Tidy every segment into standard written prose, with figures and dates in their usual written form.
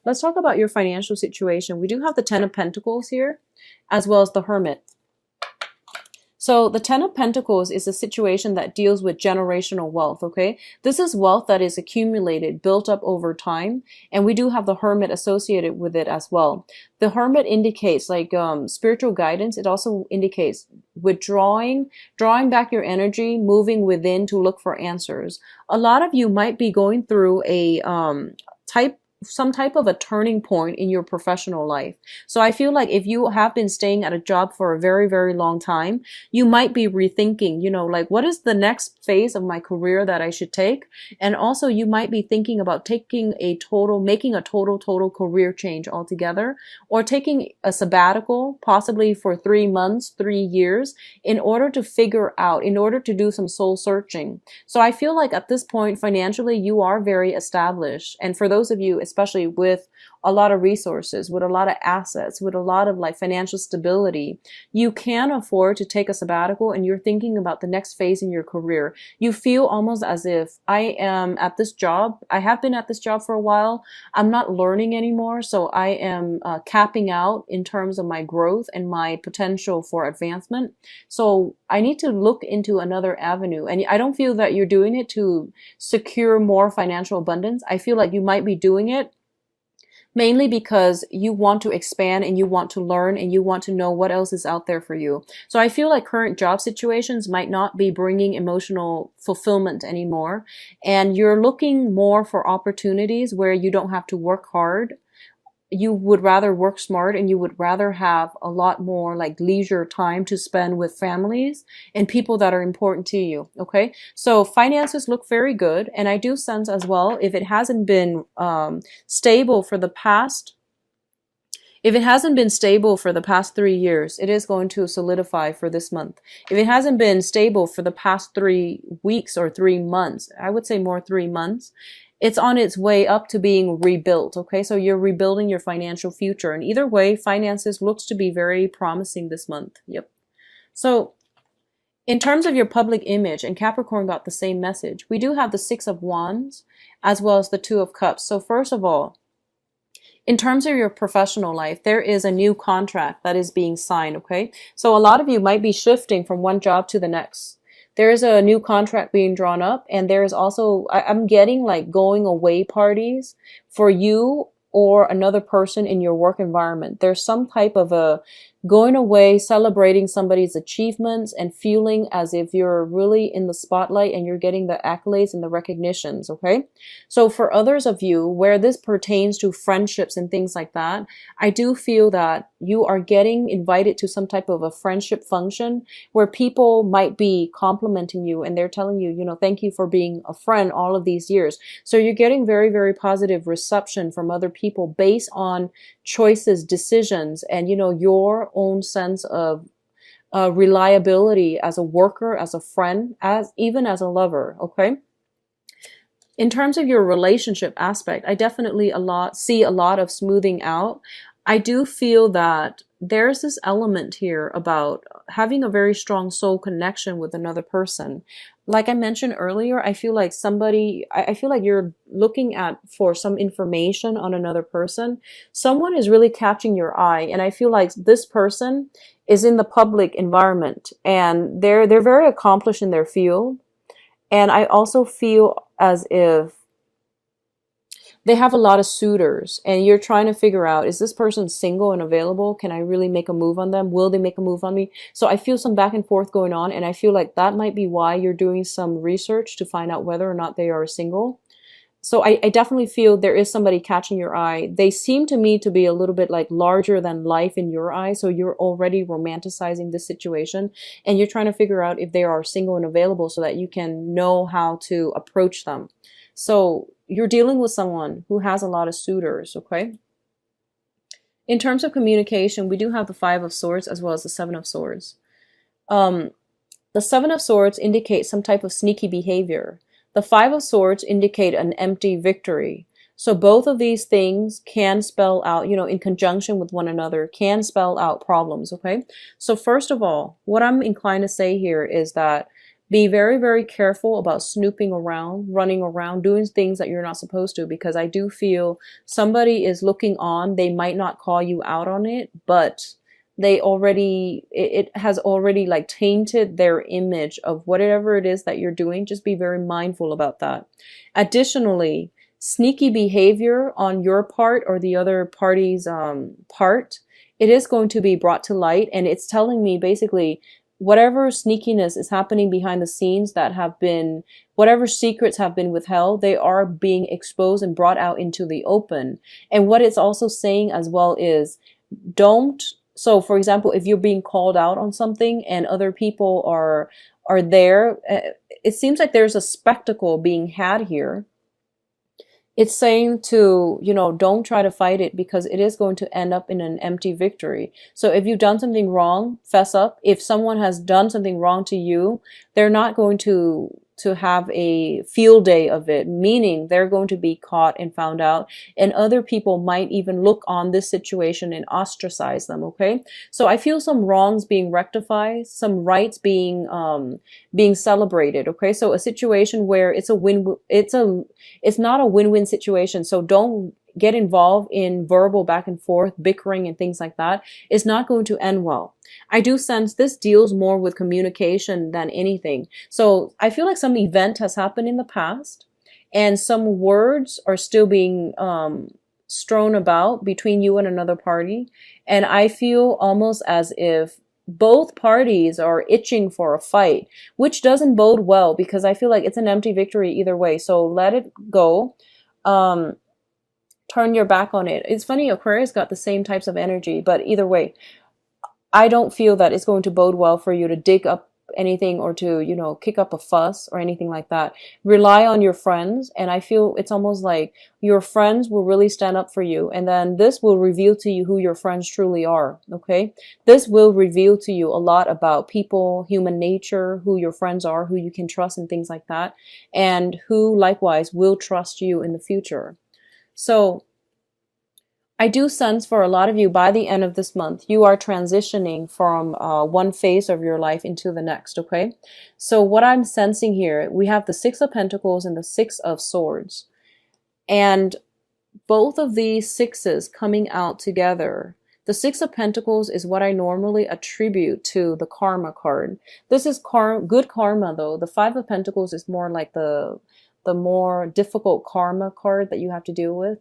let's talk about your financial situation. We do have the Ten of Pentacles here, as well as the Hermit. So the Ten of Pentacles is a situation that deals with generational wealth, okay? This is wealth that is accumulated, built up over time, and we do have the Hermit associated with it as well. The Hermit indicates like spiritual guidance. It also indicates withdrawing, drawing back your energy, moving within to look for answers. A lot of you might be going through a some type of a turning point in your professional life. So I feel like if you have been staying at a job for a very, very long time, you might be rethinking, you know, like what is the next phase of my career that I should take? And also you might be thinking about making a total career change altogether, or taking a sabbatical, possibly for 3 months, 3 years, in order to do some soul searching. So I feel like at this point, financially, you are very established. And for those of you, especially with a lot of resources, with a lot of assets, with a lot of like financial stability, you can afford to take a sabbatical, and you're thinking about the next phase in your career. You feel almost as if I am at this job. I have been at this job for a while. I'm not learning anymore. So I am capping out in terms of my growth and my potential for advancement. So I need to look into another avenue. And I don't feel that you're doing it to secure more financial abundance. I feel like you might be doing it mainly because you want to expand and you want to learn and you want to know what else is out there for you. So I feel like current job situations might not be bringing emotional fulfillment anymore. And you're looking more for opportunities where you don't have to work hard. You would rather work smart, and you would rather have a lot more like leisure time to spend with families and people that are important to you. Okay. So finances look very good. And I do sense as well, if it hasn't been stable for the past, if it hasn't been stable for the past 3 years, it is going to solidify for this month. If it hasn't been stable for the past 3 weeks or 3 months, I would say more 3 months, it's on its way up to being rebuilt. Okay. So you're rebuilding your financial future. And either way, finances looks to be very promising this month. Yep. So in terms of your public image, and Capricorn got the same message, we do have the Six of Wands as well as the Two of Cups. So first of all, in terms of your professional life, there is a new contract that is being signed. Okay. So a lot of you might be shifting from one job to the next. There is a new contract being drawn up, and there is also, I'm getting like going away parties for you or another person in your work environment. There's some type of a going away, celebrating somebody's achievements and feeling as if you're really in the spotlight and you're getting the accolades and the recognitions. Okay. So for others of you where this pertains to friendships and things like that, I do feel that you are getting invited to some type of a friendship function where people might be complimenting you and they're telling you, you know, thank you for being a friend all of these years. So you're getting very, very positive reception from other people based on choices, decisions, and, you know, your own sense of reliability as a worker, as a friend, even as a lover. Okay. In terms of your relationship aspect, I definitely see a lot of smoothing out. I do feel that there's this element here about having a very strong soul connection with another person. Like I mentioned earlier, I feel like I feel like you're looking for some information on another person. Someone is really catching your eye, and I feel like this person is in the public environment and they're very accomplished in their field. And I also feel as if they have a lot of suitors, and you're trying to figure out, is this person single and available? Can I really make a move on them? Will they make a move on me? So I feel some back and forth going on, and I feel like that might be why you're doing some research to find out whether or not they are single. So I definitely feel there is somebody catching your eye. They seem to me to be a little bit like larger than life in your eyes. So you're already romanticizing this situation, and you're trying to figure out if they are single and available so that you can know how to approach them. So you're dealing with someone who has a lot of suitors. Okay. In terms of communication, we do have the Five of Swords as well as the Seven of Swords. The Seven of Swords indicates some type of sneaky behavior. The Five of Swords indicate an empty victory. So both of these things can spell out, you know, in conjunction with one another, can spell out problems. Okay. So first of all, what I'm inclined to say here is that Be very, very careful about snooping around, running around, doing things that you're not supposed to, because I do feel somebody is looking on. They might not call you out on it, but it has already like tainted their image of whatever it is that you're doing. Just be very mindful about that. Additionally, sneaky behavior on your part or the other party's part, it is going to be brought to light, and it's telling me basically whatever sneakiness is happening behind the scenes that have been, whatever secrets have been withheld, they are being exposed and brought out into the open. And what it's also saying as well is don't, so for example, if you're being called out on something and other people are there, it seems like there's a spectacle being had here. It's saying to, you know, don't try to fight it, because it is going to end up in an empty victory. So if you've done something wrong, fess up. If someone has done something wrong to you, they're not going to have a field day of it, meaning they're going to be caught and found out, and other people might even look on this situation and ostracize them. Okay, so I feel some wrongs being rectified, some rights being celebrated. Okay, so a situation where it's not a win-win situation. So don't get involved in verbal back and forth, bickering and things like that. It's not going to end well. I do sense this deals more with communication than anything. So I feel like some event has happened in the past, and some words are still being strewn about between you and another party. And I feel almost as if both parties are itching for a fight, which doesn't bode well, because I feel like it's an empty victory either way. So let it go. Turn your back on it. It's funny, Aquarius got the same types of energy, but either way, I don't feel that it's going to bode well for you to dig up anything or to, you know, kick up a fuss or anything like that. Rely on your friends, and I feel it's almost like your friends will really stand up for you, and then this will reveal to you who your friends truly are. Okay, this will reveal to you a lot about people, human nature, who your friends are, who you can trust and things like that, and who likewise will trust you in the future. So I do sense for a lot of you, by the end of this month, you are transitioning from one phase of your life into the next, okay? So what I'm sensing here, we have the Six of Pentacles and the Six of Swords. And both of these sixes coming out together. The Six of Pentacles is what I normally attribute to the Karma card. This is good karma, though. The Five of Pentacles is more like the more difficult karma card that you have to deal with.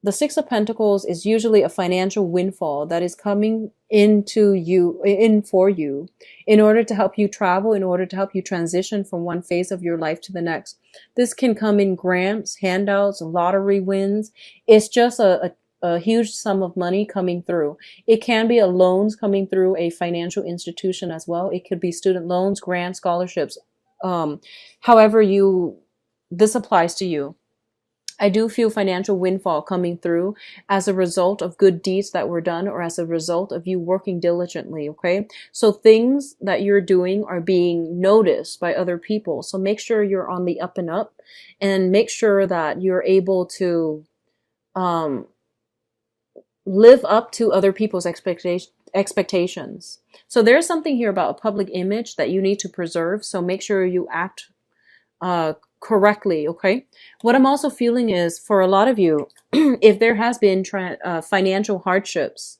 The Six of Pentacles is usually a financial windfall that is coming for you in order to help you travel, in order to help you transition from one phase of your life to the next. This can come in grants, handouts, lottery wins. It's just a huge sum of money coming through. It can be a loans coming through a financial institution as well. It could be student loans, grants, scholarships. However this applies to you. I do feel financial windfall coming through as a result of good deeds that were done, or as a result of you working diligently, okay? So things that you're doing are being noticed by other people. So make sure you're on the up and up, and make sure that you're able to live up to other people's expectations. So there's something here about a public image that you need to preserve. So make sure you act correctly, okay? What I'm also feeling is, for a lot of you, if there has been financial hardships,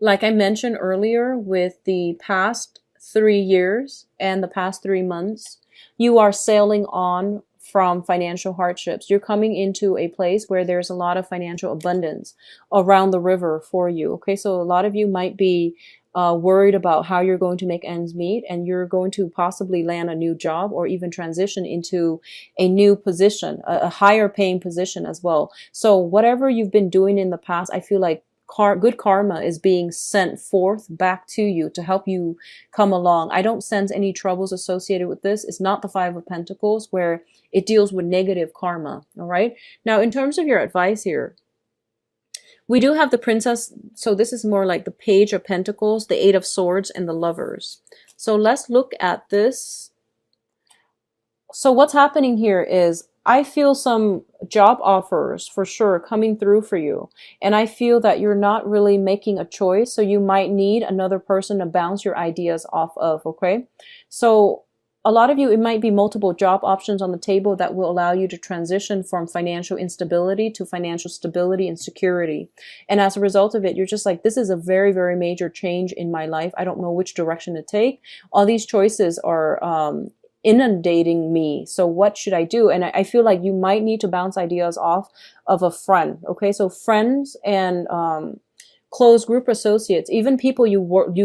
like I mentioned earlier, with the past 3 years and the past 3 months, you are sailing on from financial hardships. You're coming into a place where there's a lot of financial abundance around the river for you, okay? So a lot of you might be worried about how you're going to make ends meet, and you're going to possibly land a new job or even transition into a new position, a higher paying position as well. So whatever you've been doing in the past, I feel like good karma is being sent forth back to you to help you come along. I don't sense any troubles associated with this. It's not the Five of Pentacles where it deals with negative karma. All right. Now, in terms of your advice here, we do have the Princess. So this is more like the Page of Pentacles, the Eight of Swords, and the Lovers. So let's look at this. So what's happening here is, I feel some job offers for sure coming through for you. And I feel that you're not really making a choice. So you might need another person to bounce your ideas off of, okay? So a lot of you, it might be multiple job options on the table that will allow you to transition from financial instability to financial stability and security. And as a result of it, you're just like, this is a very, very major change in my life. I don't know which direction to take. All these choices are inundating me. So what should I do? And I feel like you might need to bounce ideas off of a friend. Okay, so friends and close group associates, even people you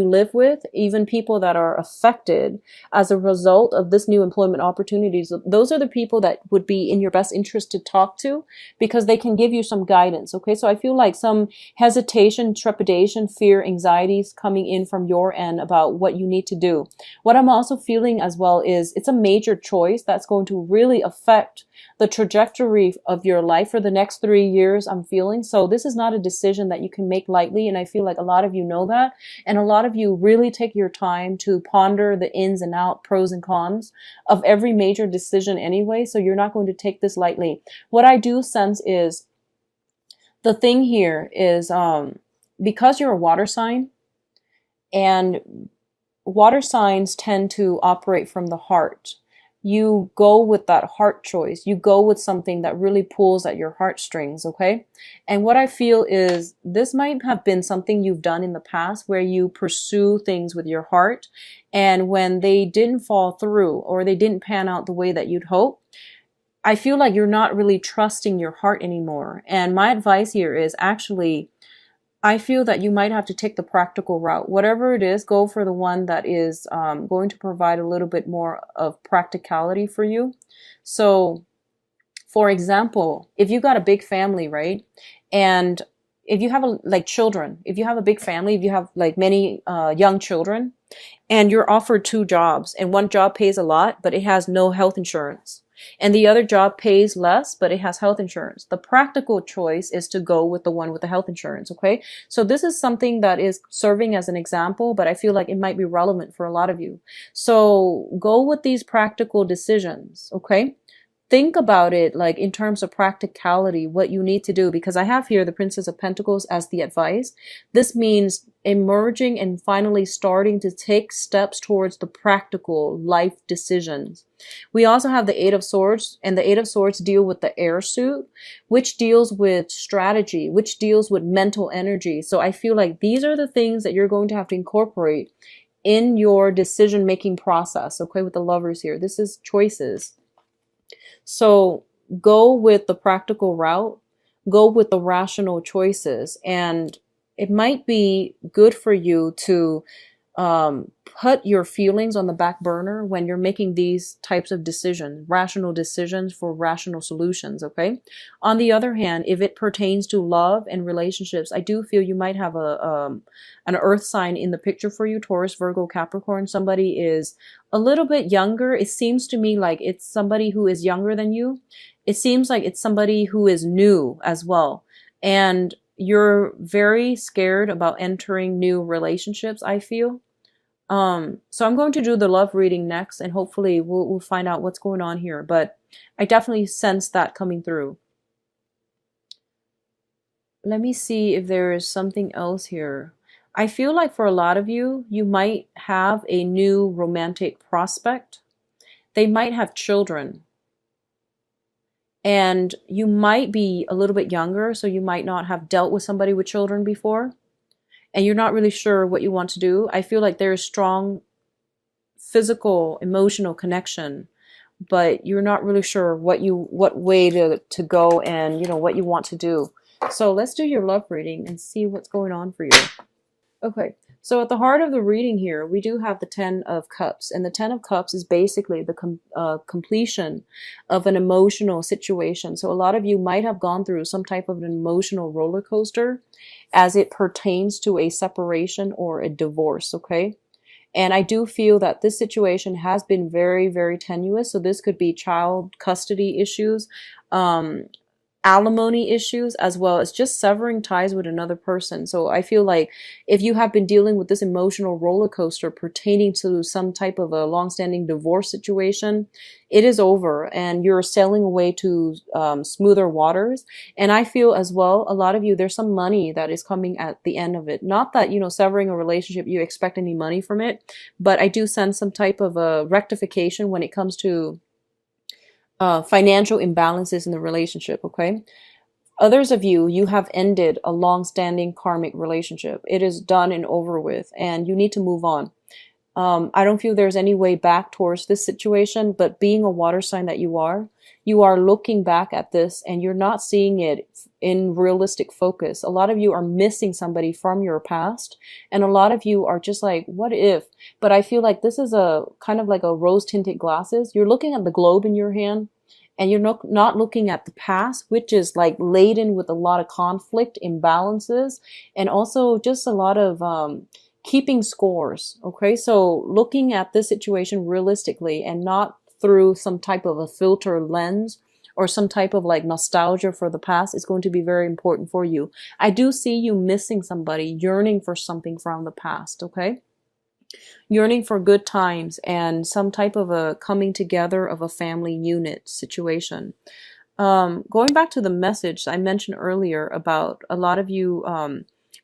live with, even people that are affected as a result of this new employment opportunities. Those are the people that would be in your best interest to talk to, because they can give you some guidance. Okay, so I feel like some hesitation, trepidation, fear, anxieties coming in from your end about what you need to do. What I'm also feeling as well is it's a major choice that's going to really affect the trajectory of your life for the next 3 years, I'm feeling. So this is not a decision that you can make lightly. And I feel like a lot of you know that. And a lot of you really take your time to ponder the ins and outs, pros and cons of every major decision anyway. So you're not going to take this lightly. What I do sense is the thing here is because you're a water sign, and water signs tend to operate from the heart. You go with that heart choice. You go with something that really pulls at your heartstrings, okay? And what I feel is this might have been something you've done in the past where you pursue things with your heart, and when they didn't fall through or they didn't pan out the way that you'd hope, I feel like you're not really trusting your heart anymore. And my advice here is actually, I feel that you might have to take the practical route. Whatever it is, go for the one that is going to provide a little bit more of practicality for you. So, for example, if you got a big family, right? And if you have children, if you have a big family, if you have like many young children, and you're offered 2 jobs, and one job pays a lot, but it has no health insurance, and the other job pays less, but it has health insurance. The practical choice is to go with the one with the health insurance, okay? So this is something that is serving as an example, but I feel like it might be relevant for a lot of you. So go with these practical decisions, okay? Think about it like in terms of practicality, what you need to do, because I have here the Princess of Pentacles as the advice. This means emerging and finally starting to take steps towards the practical life decisions. We also have the 8 of Swords, and the 8 of Swords deal with the air suit, which deals with strategy, which deals with mental energy. So I feel like these are the things that you're going to have to incorporate in your decision-making process, okay, with the Lovers here. This is choices. So go with the practical route, go with the rational choices, and it might be good for you to put your feelings on the back burner when you're making these types of decisions, rational decisions for rational solutions, okay? On the other hand, if it pertains to love and relationships, I do feel you might have an earth sign in the picture for you, Taurus, Virgo, Capricorn. Somebody is a little bit younger. It seems to me like it's somebody who is younger than you. It seems like it's somebody who is new as well. And you're very scared about entering new relationships, I feel. So I'm going to do the love reading next, and hopefully we'll find out what's going on here. But I definitely sense that coming through. Let me see if there is something else here. I feel like for a lot of you, you might have a new romantic prospect. They might have children. And you might be a little bit younger, so you might not have dealt with somebody with children before. And you're not really sure what you want to do. I feel like there is strong physical, emotional connection, but you're not really sure what way to go and, you know, what you want to do. So let's do your love reading and see what's going on for you. Okay, so at the heart of the reading here, we do have the 10 of Cups. And the 10 of Cups is basically the completion of an emotional situation. So a lot of you might have gone through some type of an emotional roller coaster as it pertains to a separation or a divorce, okay? And I do feel that this situation has been very, very tenuous. So this could be child custody issues, alimony issues, as well as just severing ties with another person. So I feel like if you have been dealing with this emotional roller coaster pertaining to some type of a long-standing divorce situation, it is over and you're sailing away to smoother waters. And I feel as well, a lot of you, there's some money that is coming at the end of it. Not that, you know, severing a relationship, you expect any money from it, but I do sense some type of a rectification when it comes to financial imbalances in the relationship, okay? Others of you, you have ended a long-standing karmic relationship. It is done and over with, and you need to move on. I don't feel there's any way back towards this situation, but being a water sign that you are looking back at this and you're not seeing it in realistic focus. A lot of you are missing somebody from your past, and a lot of you are just like, what if? But I feel like this is a kind of like a rose-tinted glasses. You're looking at the globe in your hand, and you're not looking at the past, which is like laden with a lot of conflict, imbalances, and also just a lot of keeping scores. Okay, so looking at this situation realistically and not through some type of a filter lens or some type of like nostalgia for the past is going to be very important for you. I do see you missing somebody, yearning for something from the past, okay? Yearning for good times and some type of a coming together of a family unit situation. Going back to the message I mentioned earlier about a lot of you,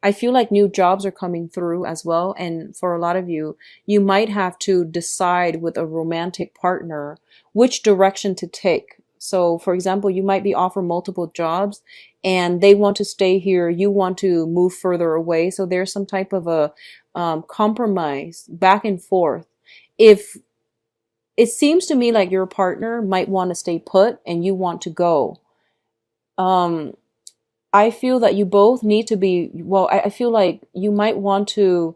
I feel like new jobs are coming through as well. And for a lot of you, you might have to decide with a romantic partner which direction to take. So for example, you might be offered multiple jobs and they want to stay here. You want to move further away. So there's some type of a compromise back and forth. If it seems to me like your partner might want to stay put and you want to go. I feel that you both need to be, well, I feel like you might want to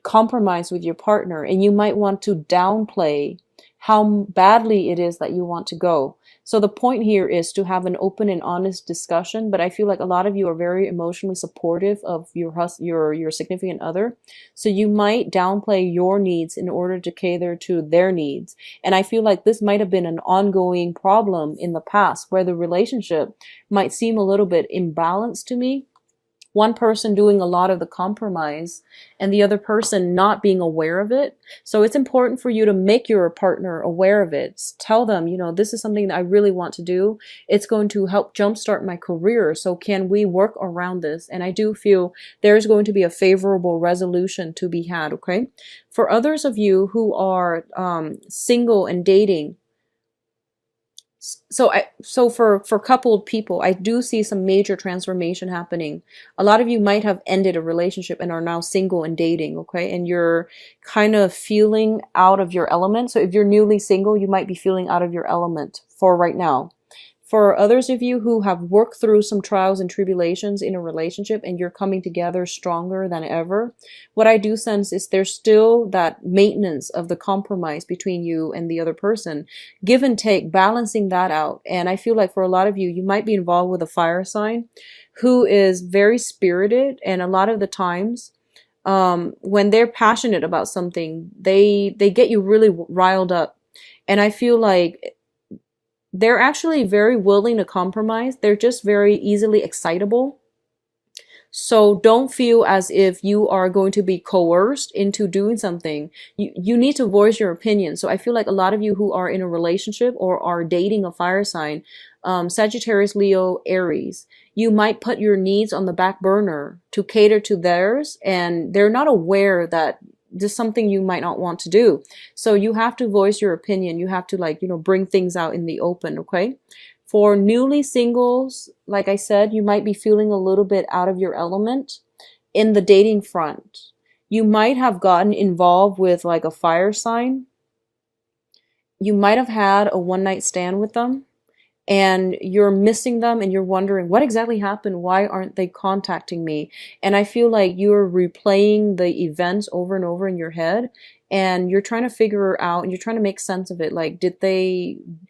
compromise with your partner and you might want to downplay how badly it is that you want to go. So the point here is to have an open and honest discussion, but I feel like a lot of you are very emotionally supportive of your significant other. So you might downplay your needs in order to cater to their needs. And I feel like this might have been an ongoing problem in the past where the relationship might seem a little bit imbalanced to me. One person doing a lot of the compromise and the other person not being aware of it. So it's important for you to make your partner aware of it. Tell them, you know, this is something that I really want to do. It's going to help jumpstart my career. So can we work around this? And I do feel there's going to be a favorable resolution to be had, okay? For others of you who are single and dating, so for coupled people, I do see some major transformation happening. A lot of you might have ended a relationship and are now single and dating, okay? And you're kind of feeling out of your element. So if you're newly single, you might be feeling out of your element for right now. For others of you who have worked through some trials and tribulations in a relationship and you're coming together stronger than ever, what I do sense is there's still that maintenance of the compromise between you and the other person, give and take, balancing that out. And I feel like for a lot of you, you might be involved with a fire sign who is very spirited, and a lot of the times when they're passionate about something, they get you really riled up. And I feel like they're actually very willing to compromise. They're just very easily excitable. So don't feel as if you are going to be coerced into doing something. You need to voice your opinion. So I feel like a lot of you who are in a relationship or are dating a fire sign, Sagittarius, Leo, Aries, you might put your needs on the back burner to cater to theirs, and they're not aware that this is something you might not want to do. So you have to voice your opinion. You have to, like, you know, bring things out in the open, okay? For newly singles, like I said, you might be feeling a little bit out of your element in the dating front. You might have gotten involved with like a fire sign. You might have had a one-night stand with them and you're missing them and you're wondering what exactly happened. Why aren't they contacting me? And I feel like you're replaying the events over and over in your head, and you're trying to figure out and you're trying to make sense of it. Like,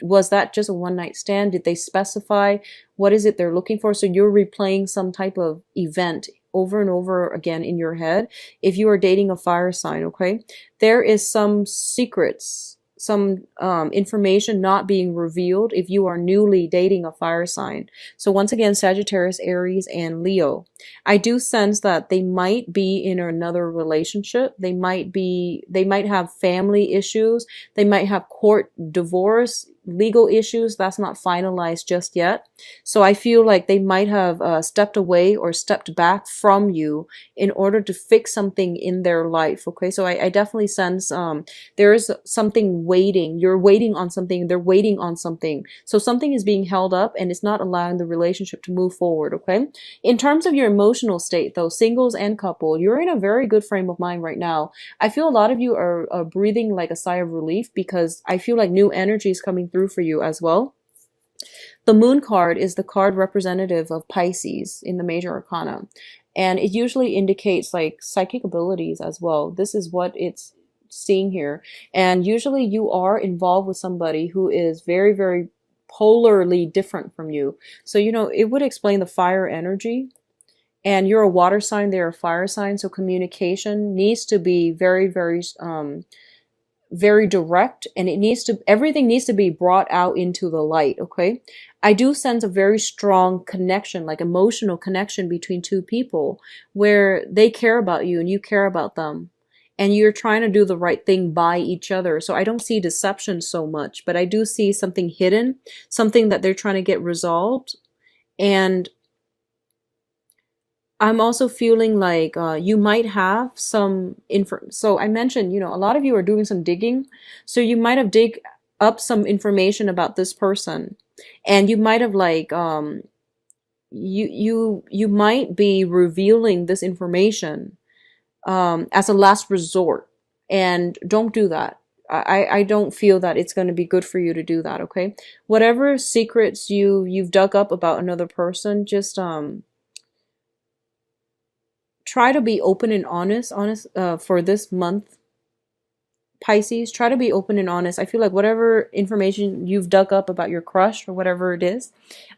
was that just a one night stand? Did they specify what is it they're looking for? So you're replaying some type of event over and over again in your head if you are dating a fire sign, okay? There is some secrets, some information not being revealed if you are newly dating a fire sign. So once again, Sagittarius, Aries, and Leo. I do sense that they might be in another relationship. They might have family issues. They might have court divorce, legal issues that's not finalized just yet. So I feel like they might have stepped away or stepped back from you in order to fix something in their life. Okay, so I definitely sense there is something waiting. You're waiting on something. They're waiting on something. So something is being held up and it's not allowing the relationship to move forward. Okay, in terms of your emotional state though, singles and couple, you're in a very good frame of mind right now. I feel a lot of you are breathing like a sigh of relief because I feel like new energy is coming through for you as well. The Moon card is the card representative of Pisces in the major arcana, and it usually indicates like psychic abilities as well. This is what it's seeing here, and usually you are involved with somebody who is very, very polarly different from you. So you know, it would explain the fire energy, and you're a water sign, they're a fire sign, so communication needs to be very, very direct, and everything needs to be brought out into the light. Okay, I do sense a very strong connection, like emotional connection between two people where they care about you and you care about them, and you're trying to do the right thing by each other. So I don't see deception so much, but I do see something hidden, something that they're trying to get resolved. And I'm also feeling like you might have some info. So I mentioned, you know, a lot of you are doing some digging. So you might have dig up some information about this person, and you might have like you might be revealing this information as a last resort, and don't do that. I don't feel that it's going to be good for you to do that. Okay, whatever secrets you've dug up about another person, just try to be open and honest for this month, Pisces. Try to be open and honest. I feel like whatever information you've dug up about your crush or whatever it is,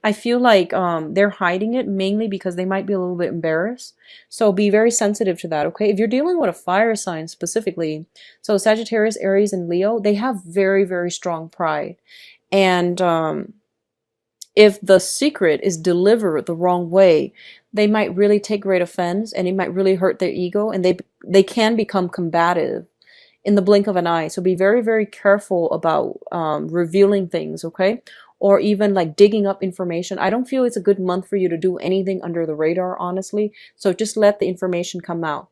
I feel like they're hiding it mainly because they might be a little bit embarrassed. So be very sensitive to that, okay? If you're dealing with a fire sign specifically, so Sagittarius, Aries, and Leo, they have very, very strong pride. And if the secret is delivered the wrong way, they might really take great offense, and it might really hurt their ego, and they can become combative in the blink of an eye. So be very, very careful about revealing things, okay? Or even like digging up information. I don't feel it's a good month for you to do anything under the radar, honestly. So just let the information come out.